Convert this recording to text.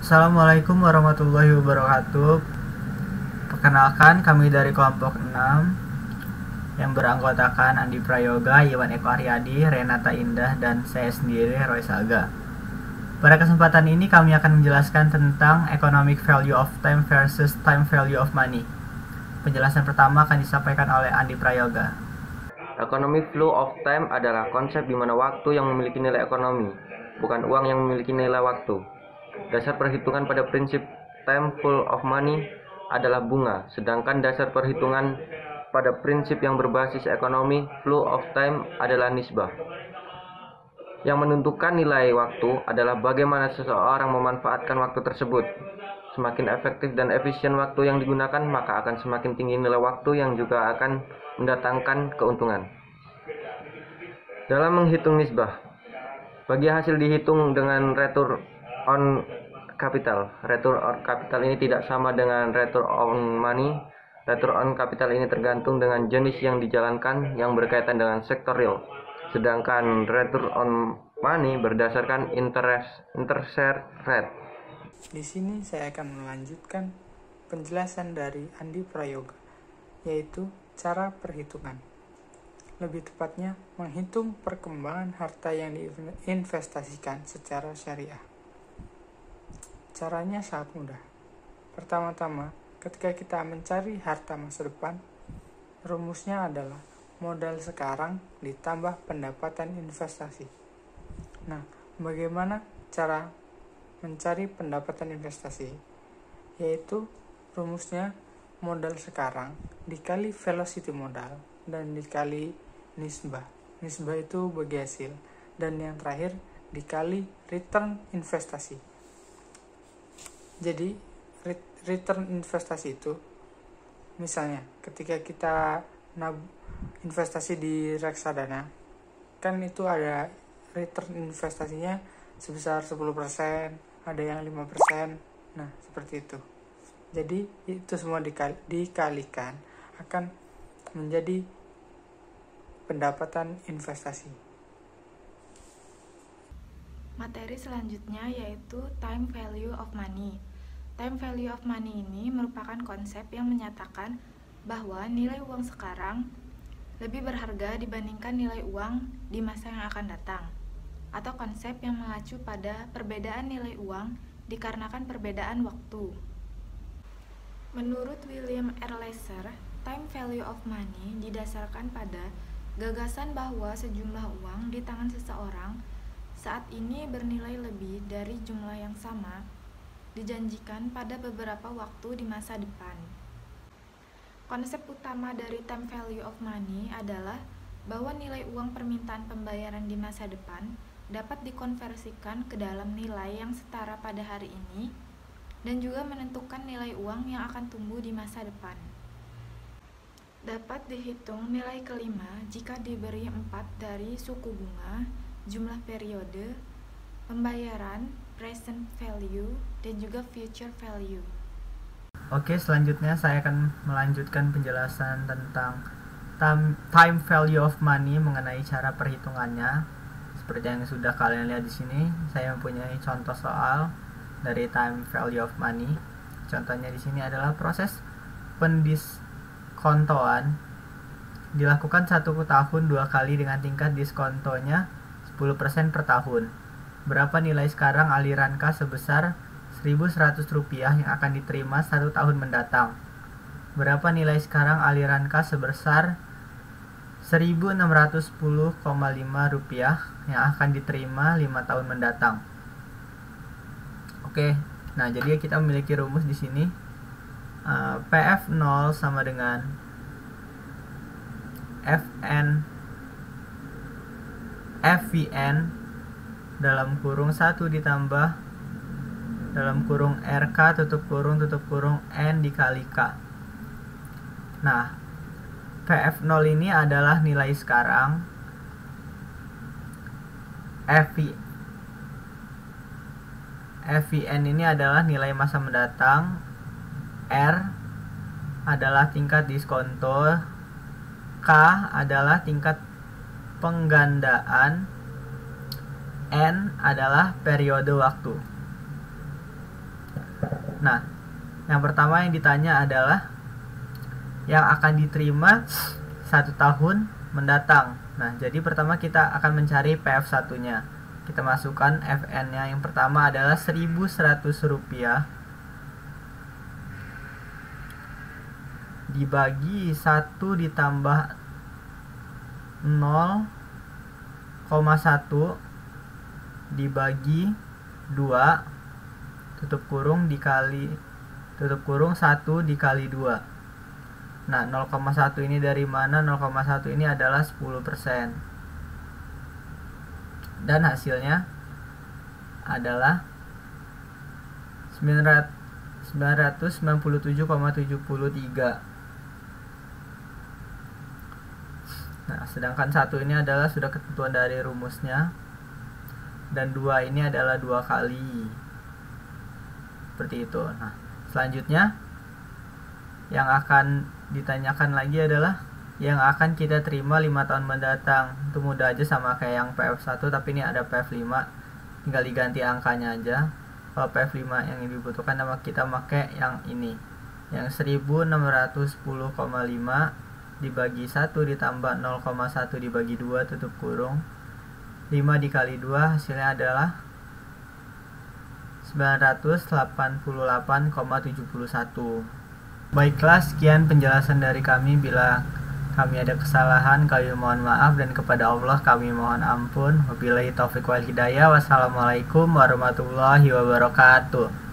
Assalamualaikum warahmatullahi wabarakatuh. Perkenalkan, kami dari kelompok 6 yang beranggotakan Andi Prayoga, Iwan Eko Aryadi, Renata Indah, dan saya sendiri, Roy Saga. Pada kesempatan ini kami akan menjelaskan tentang economic value of time versus time value of money. Penjelasan pertama akan disampaikan oleh Andi Prayoga. Economic flow of time adalah konsep di mana waktu yang memiliki nilai ekonomi, bukan uang yang memiliki nilai waktu. Dasar perhitungan pada prinsip time flow of money adalah bunga, sedangkan dasar perhitungan pada prinsip yang berbasis ekonomi flow of time adalah nisbah. Yang menentukan nilai waktu adalah bagaimana seseorang memanfaatkan waktu tersebut. Semakin efektif dan efisien waktu yang digunakan, maka akan semakin tinggi nilai waktu yang juga akan mendatangkan keuntungan. Dalam menghitung nisbah, bagi hasil dihitung dengan return on capital. Return on capital ini tidak sama dengan return on money. Return on capital ini tergantung dengan jenis yang dijalankan yang berkaitan dengan sektor real. Sedangkan return on money berdasarkan interest rate. Di sini saya akan melanjutkan penjelasan dari Andi Prayoga, yaitu cara perhitungan. Lebih tepatnya, menghitung perkembangan harta yang diinvestasikan secara syariah. Caranya sangat mudah. Pertama-tama, ketika kita mencari harta masa depan, rumusnya adalah modal sekarang ditambah pendapatan investasi. Nah, bagaimana cara mencari pendapatan investasi? Yaitu rumusnya modal sekarang dikali velocity modal dan dikali nisbah. Nisbah itu bagi hasil, dan yang terakhir dikali return investasi. Jadi return investasi itu, misalnya ketika kita investasi di reksadana, kan itu ada return investasinya sebesar 10%, ada yang 5%. Nah, seperti itu. Jadi itu semua dikalikan akan menjadi pendapatan investasi. Materi selanjutnya yaitu time value of money. Time value of money ini merupakan konsep yang menyatakan bahwa nilai uang sekarang lebih berharga dibandingkan nilai uang di masa yang akan datang, atau konsep yang mengacu pada perbedaan nilai uang dikarenakan perbedaan waktu. Menurut William R. Lesser, time value of money didasarkan pada gagasan bahwa sejumlah uang di tangan seseorang saat ini bernilai lebih dari jumlah yang sama dijanjikan pada beberapa waktu di masa depan. Konsep utama dari time value of money adalah bahwa nilai uang permintaan pembayaran di masa depan dapat dikonversikan ke dalam nilai yang setara pada hari ini dan juga menentukan nilai uang yang akan tumbuh di masa depan. Dapat dihitung nilai kelima jika diberi 4 dari suku bunga, jumlah periode, pembayaran, present value, dan juga future value. Oke, selanjutnya saya akan melanjutkan penjelasan tentang time value of money mengenai cara perhitungannya. Seperti yang sudah kalian lihat di sini, saya mempunyai contoh soal dari time value of money. Contohnya di sini adalah proses pendiskontoan dilakukan 1 tahun 2 kali dengan tingkat diskontonya 10% per tahun. Berapa nilai sekarang aliran kas sebesar Rp1.100 yang akan diterima 1 tahun mendatang? Berapa nilai sekarang aliran kas sebesar Rp1.610,5 yang akan diterima 5 tahun mendatang? Oke, nah jadi kita memiliki rumus di sini. PF0 sama dengan FVN dalam kurung 1 ditambah dalam kurung RK tutup kurung N dikali K. Nah, PF0 ini adalah nilai sekarang, FVN ini adalah nilai masa mendatang, R adalah tingkat diskonto, K adalah tingkat penggandaan, N adalah periode waktu. Nah, yang pertama yang ditanya adalah yang akan diterima 1 tahun mendatang. Nah, jadi pertama kita akan mencari PF1-nya. Kita masukkan FN-nya. Yang pertama adalah Rp1.100 dibagi 1 ditambah 0,1 dibagi 2 tutup kurung dikali tutup kurung 1 dikali 2. Nah, 0,1 ini dari mana? 0,1 ini adalah 10%. Dan hasilnya adalah 997,73. Nah, sedangkan 1 ini adalah sudah ketentuan dari rumusnya, dan 2 ini adalah 2 kali. Seperti itu. Nah, selanjutnya yang akan ditanyakan lagi adalah yang akan kita terima 5 tahun mendatang. Itu mudah aja, sama kayak yang PF1, tapi ini ada PF5, tinggal diganti angkanya aja. Kalau PF5 yang dibutuhkan, kita pakai yang ini, yang 1610,5 dibagi 1 ditambah 0,1 dibagi 2 tutup kurung 5 dikali 2, hasilnya adalah 988,71. Baiklah, sekian penjelasan dari kami. Bila kami ada kesalahan, kami mohon maaf, dan kepada Allah kami mohon ampun. Wabillahi taufiq wal hidayah. Wassalamualaikum warahmatullahi wabarakatuh.